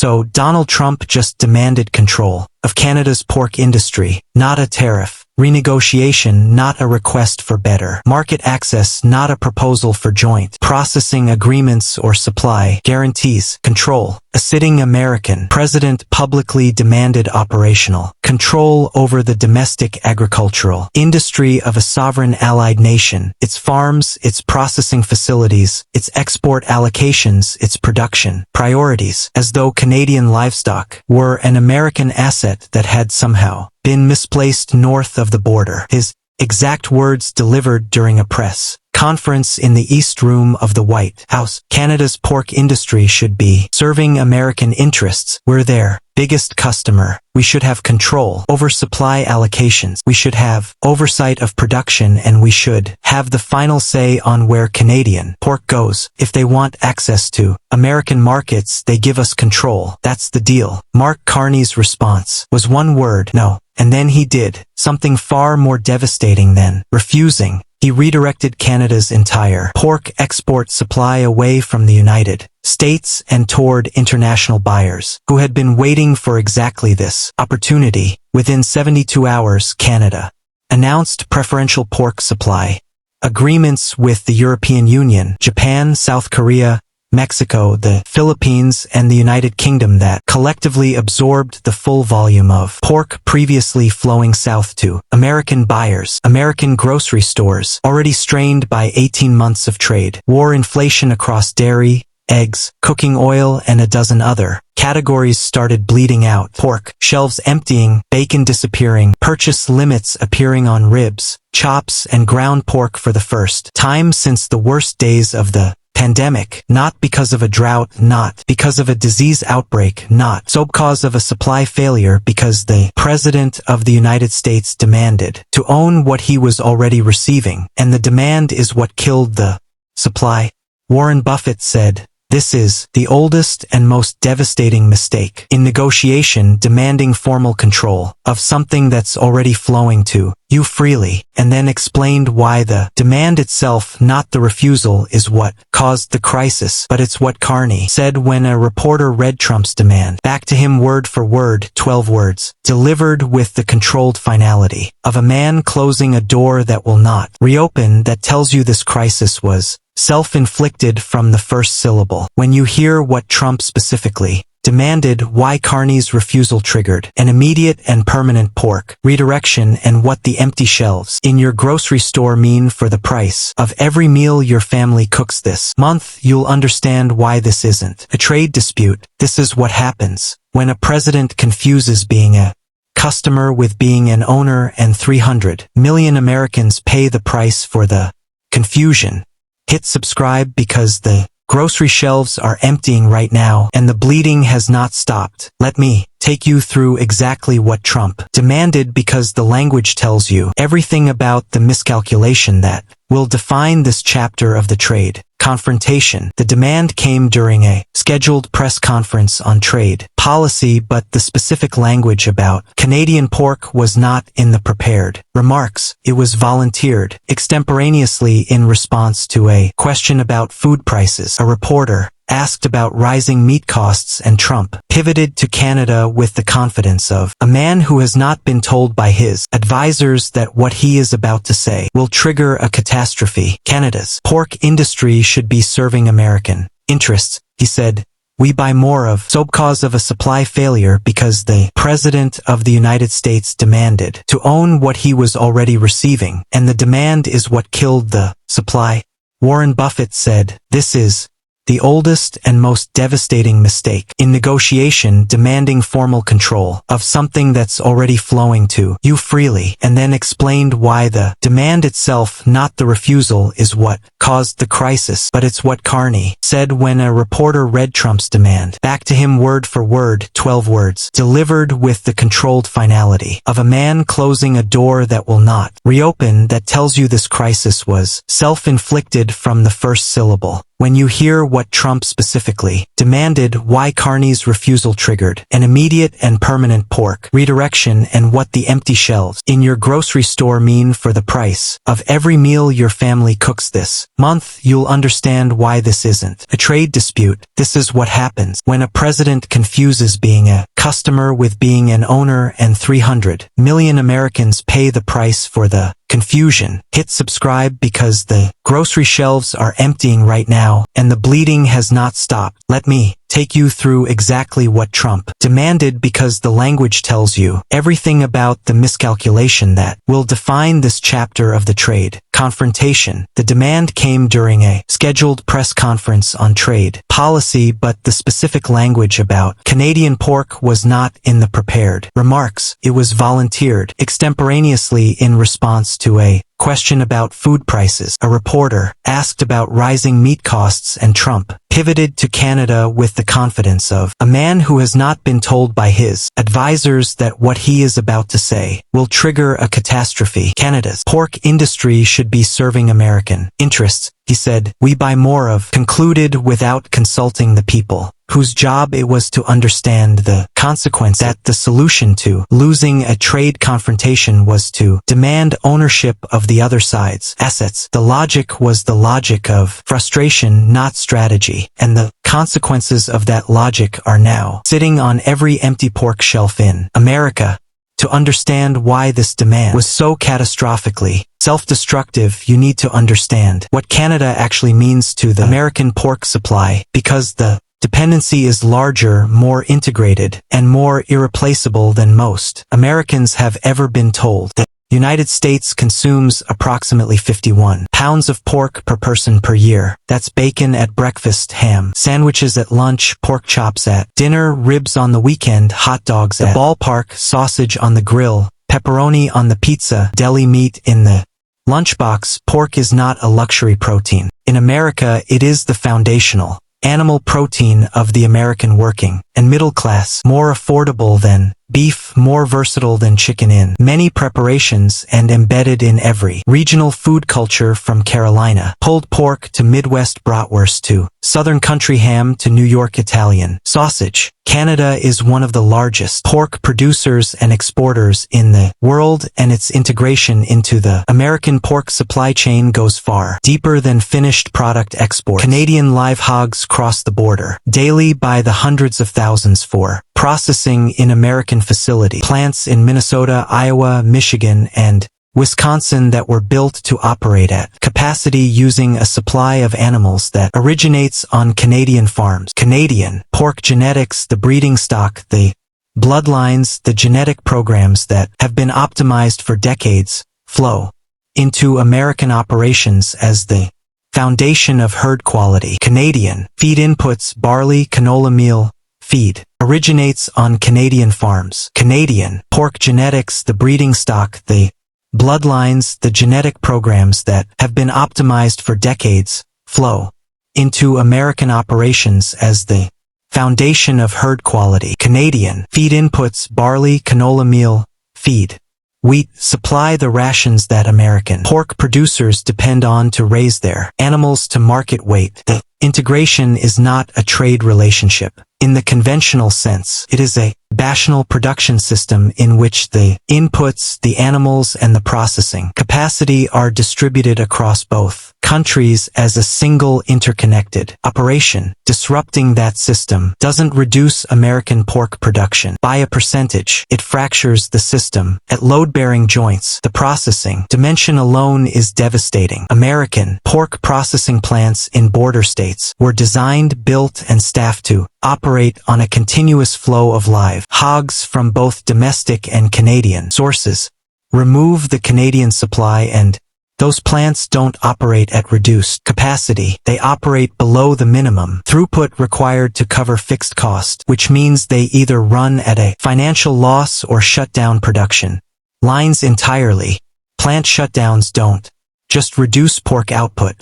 So Donald Trump just demanded control of Canada's pork industry, not a tariff. Renegotiation, not a request for better. Market access, not a proposal for joint processing agreements or supply guarantees. Control. A sitting American president publicly demanded operational control over the domestic agricultural industry of a sovereign allied nation, its farms, its processing facilities, its export allocations, its production priorities, as though Canadian livestock were an American asset that had somehow been misplaced north of the border. His exact words delivered during a press conference in the East Room of the White House. Canada's pork industry should be serving American interests. We're their biggest customer. We should have control over supply allocations. We should have oversight of production, and we should have the final say on where Canadian pork goes. If they want access to American markets, they give us control. That's the deal. Mark Carney's response was one word: no. And then he did something far more devastating than refusing. He redirected Canada's entire pork export supply away from the United States and toward international buyers who had been waiting for exactly this opportunity. Within 72 hours, Canada announced preferential pork supply agreements with the European Union, Japan, South Korea, Mexico, the Philippines, and the United Kingdom that collectively absorbed the full volume of pork previously flowing south to American buyers. American grocery stores, already strained by 18 months of trade war, inflation across dairy, eggs, cooking oil, and a dozen other categories, started bleeding out. Pork shelves emptying, bacon disappearing, purchase limits appearing on ribs, chops, and ground pork for the first time since the worst days of the pandemic, not because of a drought, not because of a disease outbreak, not so because of a supply failure, because the President of the United States demanded to own what he was already receiving, and the demand is what killed the supply. Warren Buffett said, "This is the oldest and most devastating mistake in negotiation, demanding formal control of something that's already flowing to you freely," and then explained why the demand itself, not the refusal, is what caused the crisis. But it's what Carney said when a reporter read Trump's demand back to him word for word, 12 words, delivered with the controlled finality of a man closing a door that will not reopen, that tells you this crisis was self-inflicted from the first syllable. When you hear what Trump specifically demanded, why Carney's refusal triggered an immediate and permanent pork redirection, and what the empty shelves in your grocery store mean for the price of every meal your family cooks this month, you'll understand why this isn't a trade dispute. This is what happens when a president confuses being a customer with being an owner, and 300 million Americans pay the price for the confusion. Hit subscribe because the grocery shelves are emptying right now, and the bleeding has not stopped. Let me take you through exactly what Trump demanded, because the language tells you everything about the miscalculation that will define this chapter of the trade confrontation. The demand came during a scheduled press conference on trade policy, but the specific language about Canadian pork was not in the prepared remarks. It was volunteered extemporaneously in response to a question about food prices. A reporter asked about rising meat costs, and Trump pivoted to Canada with the confidence of a man who has not been told by his advisors that what he is about to say will trigger a catastrophe. Canada's pork industry should be serving American interests, he said. We buy more of so because of a supply failure, because the President of the United States demanded to own what he was already receiving, and the demand is what killed the supply. Warren Buffett said, "This is the oldest and most devastating mistake in negotiation, demanding formal control of something that's already flowing to you freely," and then explained why the demand itself, not the refusal, is what caused the crisis. But it's what Carney said when a reporter read Trump's demand back to him word for word, 12 words, delivered with the controlled finality of a man closing a door that will not reopen, that tells you this crisis was self-inflicted from the first syllable. When you hear what Trump specifically demanded, why Carney's refusal triggered an immediate and permanent pork redirection, and what the empty shelves in your grocery store mean for the price of every meal your family cooks this month, you'll understand why this isn't a trade dispute. This is what happens when a president confuses being a customer with being an owner, and 300 million Americans pay the price for the confusion. Hit subscribe because the grocery shelves are emptying right now, and the bleeding has not stopped. Let me take you through exactly what Trump demanded, because the language tells you everything about the miscalculation that will define this chapter of the trade confrontation. The demand came during a scheduled press conference on trade policy, but the specific language about Canadian pork was not in the prepared remarks. It was volunteered extemporaneously in response to a question about food prices. A reporter asked about rising meat costs, and Trump pivoted to Canada with the confidence of a man who has not been told by his advisors that what he is about to say will trigger a catastrophe. Canada's pork industry should be serving American interests, he said. We buy more of, concluded without consulting the people whose job it was to understand the consequence, that the solution to losing a trade confrontation was to demand ownership of the other side's assets. The logic was the logic of frustration, not strategy, and the consequences of that logic are now sitting on every empty pork shelf in America. To understand why this demand was so catastrophically self-destructive, you need to understand what Canada actually means to the American pork supply, because the dependency is larger, more integrated, and more irreplaceable than most Americans have ever been told. The United States consumes approximately 51 pounds of pork per person per year. That's bacon at breakfast, ham sandwiches at lunch, pork chops at dinner, ribs on the weekend, hot dogs at the ballpark, sausage on the grill, pepperoni on the pizza, deli meat in the lunchbox. Pork is not a luxury protein. In America, it is the foundational animal protein of the American working and middle class, more affordable than beef, more versatile than chicken in many preparations, and embedded in every regional food culture, from Carolina pulled pork to Midwest bratwurst to Southern country ham to New York Italian sausage. Canada is one of the largest pork producers and exporters in the world, and its integration into the American pork supply chain goes far deeper than finished product export. Canadian live hogs cross the border daily by the hundreds of thousands for processing in American facility plants in Minnesota, Iowa, Michigan, and Wisconsin that were built to operate at capacity using a supply of animals that originates on Canadian farms. Canadian pork genetics, the breeding stock, the bloodlines, the genetic programs that have been optimized for decades, flow into American operations as the foundation of herd quality. Canadian feed inputs, barley, canola meal, feed originates on Canadian farms. Canadian pork genetics, the breeding stock, the bloodlines, the genetic programs that have been optimized for decades, flow into American operations as the foundation of herd quality. Canadian feed inputs, barley, canola meal, feed, wheat, supply the rations that American pork producers depend on to raise their animals to market weight. The integration is not a trade relationship in the conventional sense. It is a rational production system in which the inputs, the animals, and the processing capacity are distributed across both countries as a single interconnected operation. Disrupting that system doesn't reduce American pork production by a percentage. It fractures the system at load-bearing joints. The processing dimension alone is devastating. American pork processing plants in border states were designed, built, and staffed to operate on a continuous flow of live hogs from both domestic and Canadian sources. Remove the Canadian supply and those plants don't operate at reduced capacity. They operate below the minimum throughput required to cover fixed cost, which means they either run at a financial loss or shut down production lines entirely. Plant shutdowns don't just reduce pork output.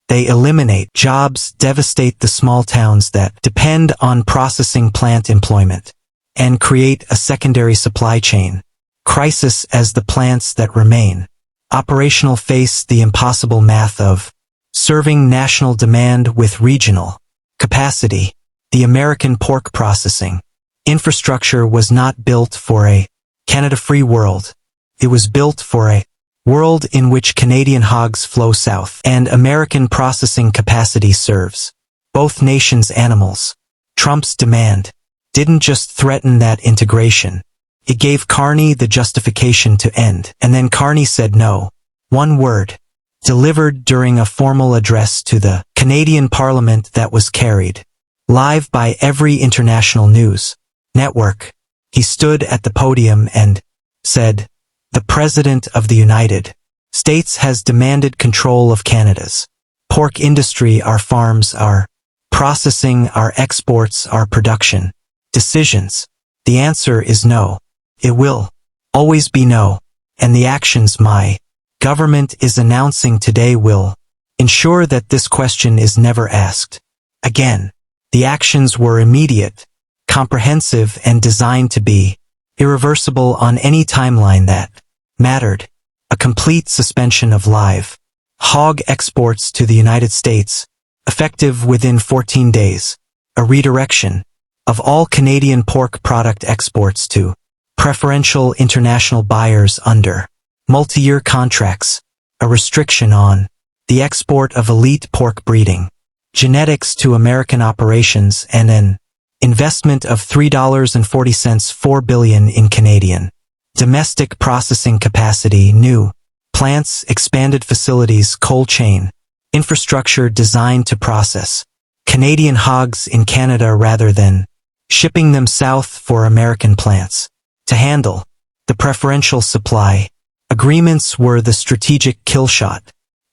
They eliminate jobs, devastate the small towns that depend on processing plant employment, and create a secondary supply chain crisis as the plants that remain operational face the impossible math of serving national demand with regional capacity. The American pork processing infrastructure was not built for a Canada-free world. It was built for a world in which Canadian hogs flow south and American processing capacity serves both nations' animals. Trump's demand didn't just threaten that integration. It gave Carney the justification to end, and then Carney said no. One word, delivered during a formal address to the Canadian Parliament that was carried live by every international news network. He stood at the podium and said, "The President of the United States has demanded control of Canada's pork industry, our farms, our processing, our exports, our production decisions. The answer is no. It will always be no. And the actions my government is announcing today will ensure that this question is never asked again." The actions were immediate, comprehensive, and designed to be irreversible on any timeline that mattered. A complete suspension of live hog exports to the United States, effective within 14 days. A redirection of all Canadian pork product exports to preferential international buyers under multi-year contracts. A restriction on the export of elite pork breeding genetics to American operations, and an investment of $3.40 $4 billion in Canadian domestic processing capacity, new plants, expanded facilities, cold chain infrastructure designed to process Canadian hogs in Canada rather than shipping them south for American plants to handle the preferential supply. Agreements were the strategic kill shot.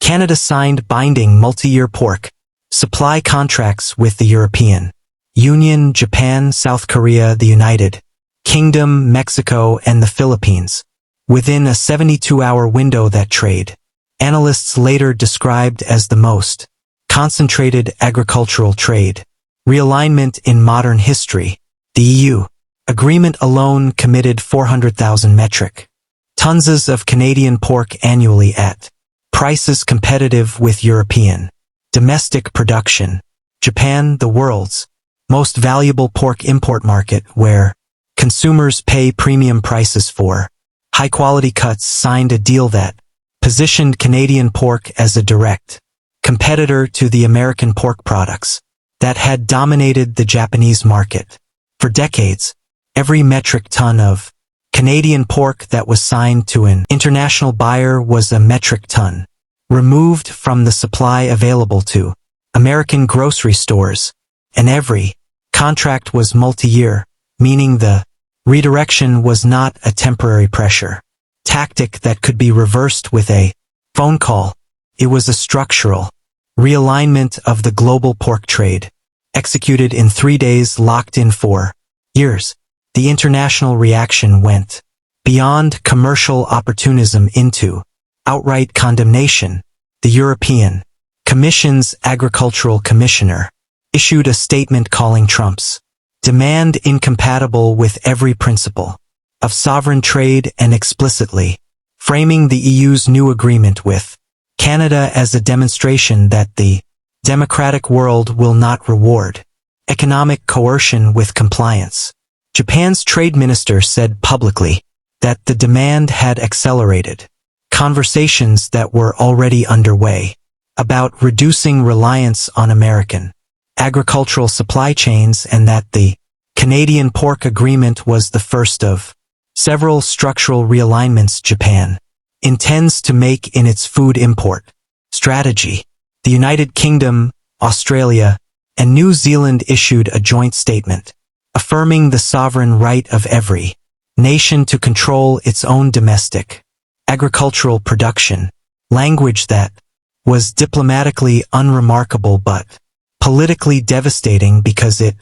Canada signed binding multi-year pork supply contracts with the European Union, Japan, South Korea, the United Kingdom, Mexico, and the Philippines within a 72-hour window that trade analysts later described as the most concentrated agricultural trade realignment in modern history. The EU agreement alone committed 400,000 metric tons of Canadian pork annually at prices competitive with European domestic production. Japan, the world's most valuable pork import market where consumers pay premium prices for high-quality cuts, signed a deal that positioned Canadian pork as a direct competitor to the American pork products that had dominated the Japanese market. For decades, every metric ton of Canadian pork that was signed to an international buyer was a metric ton removed from the supply available to American grocery stores, and every contract was multi-year, meaning the redirection was not a temporary pressure tactic that could be reversed with a phone call. It was a structural realignment of the global pork trade, executed in 3 days, locked in 4 years. The international reaction went beyond commercial opportunism into outright condemnation. The European Commission's Agricultural Commissioner issued a statement calling Trump's demand incompatible with every principle of sovereign trade and explicitly framing the EU's new agreement with Canada as a demonstration that the democratic world will not reward economic coercion with compliance. Japan's trade minister said publicly that the demand had accelerated conversations that were already underway about reducing reliance on American agricultural supply chains, and that the Canadian pork agreement was the first of several structural realignments Japan intends to make in its food import strategy. The United Kingdom, Australia, and New Zealand issued a joint statement affirming the sovereign right of every nation to control its own domestic agricultural production, language that was diplomatically unremarkable but politically devastating because it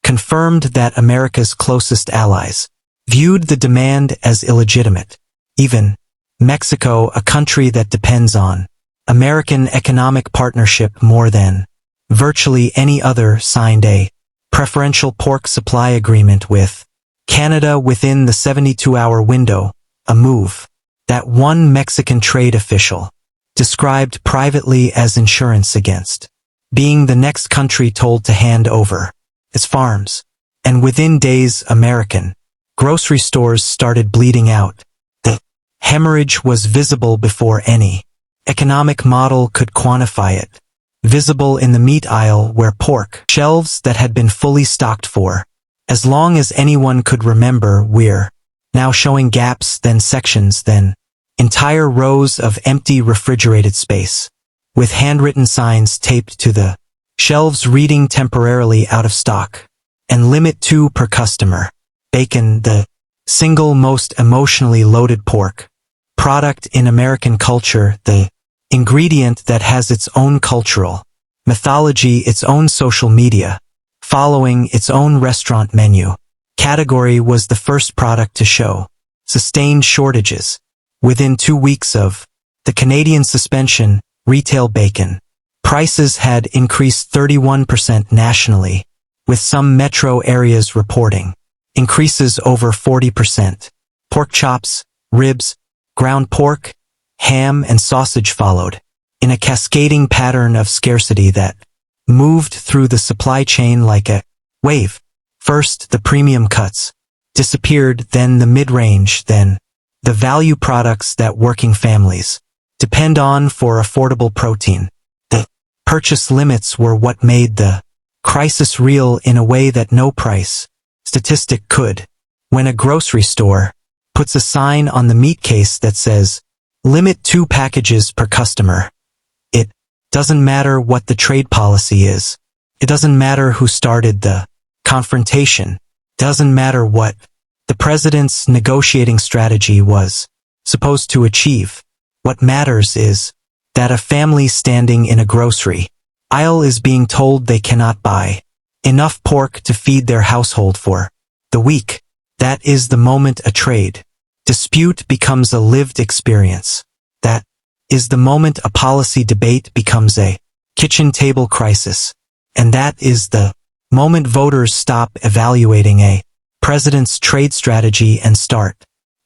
confirmed that America's closest allies viewed the demand as illegitimate. Even Mexico, a country that depends on American economic partnership more than virtually any other, signed a preferential pork supply agreement with Canada within the 72-hour window, a move that one Mexican trade official described privately as insurance against being the next country told to hand over its farms. And within days, American grocery stores started bleeding out. The hemorrhage was visible before any economic model could quantify it. Visible in the meat aisle where pork shelves that had been fully stocked for as long as anyone could remember were now showing gaps, then sections, then entire rows of empty refrigerated space, with handwritten signs taped to the shelves reading temporarily out of stock, and limit 2 per customer. Bacon, the single most emotionally loaded pork product in American culture, the ingredient that has its own cultural mythology, its own social media, following its own restaurant menu, category was the first product to show sustained shortages. Within 2 weeks of the Canadian suspension, retail bacon prices had increased 31% nationally, with some metro areas reporting increases over 40%. Pork chops, ribs, ground pork, ham, and sausage followed, in a cascading pattern of scarcity that moved through the supply chain like a wave. First, the premium cuts disappeared, then the mid-range, then the value products that working families depend on for affordable protein. The purchase limits were what made the crisis real in a way that no price statistic could. When a grocery store puts a sign on the meat case that says, "Limit 2 packages per customer," it doesn't matter what the trade policy is. It doesn't matter who started the confrontation. Doesn't matter what the president's negotiating strategy was supposed to achieve. What matters is that a family standing in a grocery aisle is being told they cannot buy enough pork to feed their household for the week. That is the moment a trade dispute becomes a lived experience. That is the moment a policy debate becomes a kitchen table crisis. And that is the moment voters stop evaluating a president's trade strategy and start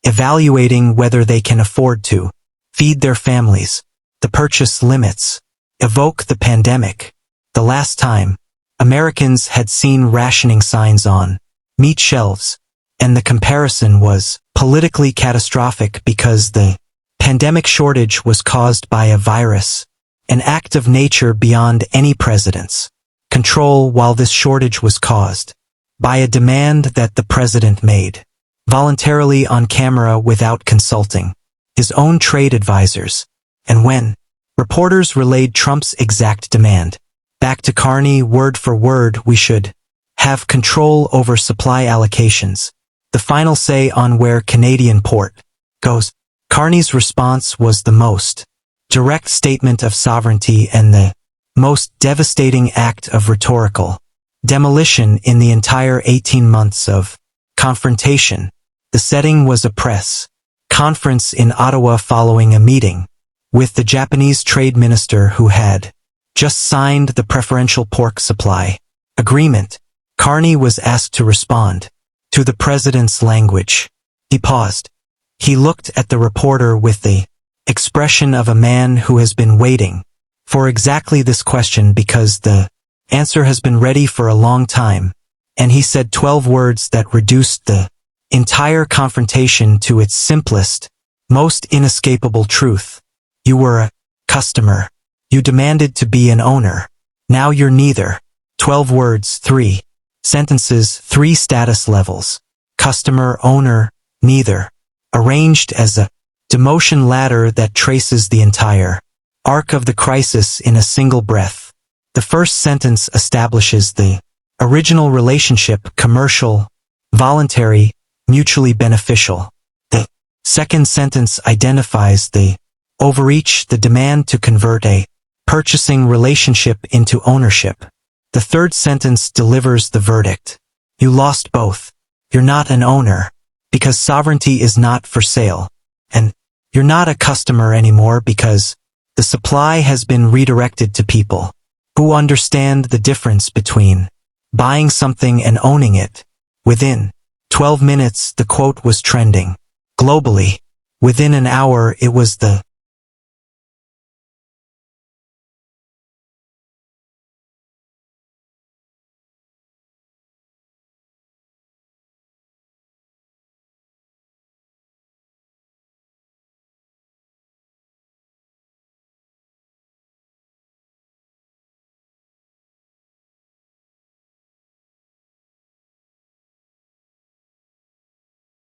evaluating whether they can afford to feed their families. The purchase limits evoke the pandemic. The last time Americans had seen rationing signs on meat shelves, and the comparison was politically catastrophic because the pandemic shortage was caused by a virus, an act of nature beyond any president's control, while this shortage was caused by a demand that the president made voluntarily on camera without consulting his own trade advisors. And when reporters relayed Trump's exact demand back to Carney word for word, "We should have control over supply allocations, the final say on where Canadian pork goes," Carney's response was the most direct statement of sovereignty and the most devastating act of rhetorical demolition in the entire 18 months of confrontation. The setting was a press conference in Ottawa following a meeting with the Japanese trade minister who had just signed the preferential pork supply agreement. Carney was asked to respond to the president's language. He paused. He looked at the reporter with the expression of a man who has been waiting for exactly this question because the answer has been ready for a long time, and he said 12 words that reduced the entire confrontation to its simplest, most inescapable truth. You were a customer. You demanded to be an owner. Now you're neither. 12 words, 3 sentences, 3 status levels. Customer, owner, neither. Arranged as a demotion ladder that traces the entire arc of the crisis in a single breath. The first sentence establishes the original relationship: commercial, voluntary, mutually beneficial. The second sentence identifies the overreach, the demand to convert a purchasing relationship into ownership. The third sentence delivers the verdict: you lost both. You're not an owner, because sovereignty is not for sale. And you're not a customer anymore because the supply has been redirected to people who understand the difference between buying something and owning it. Within 12 minutes, the quote was trending globally. Within an hour, it was the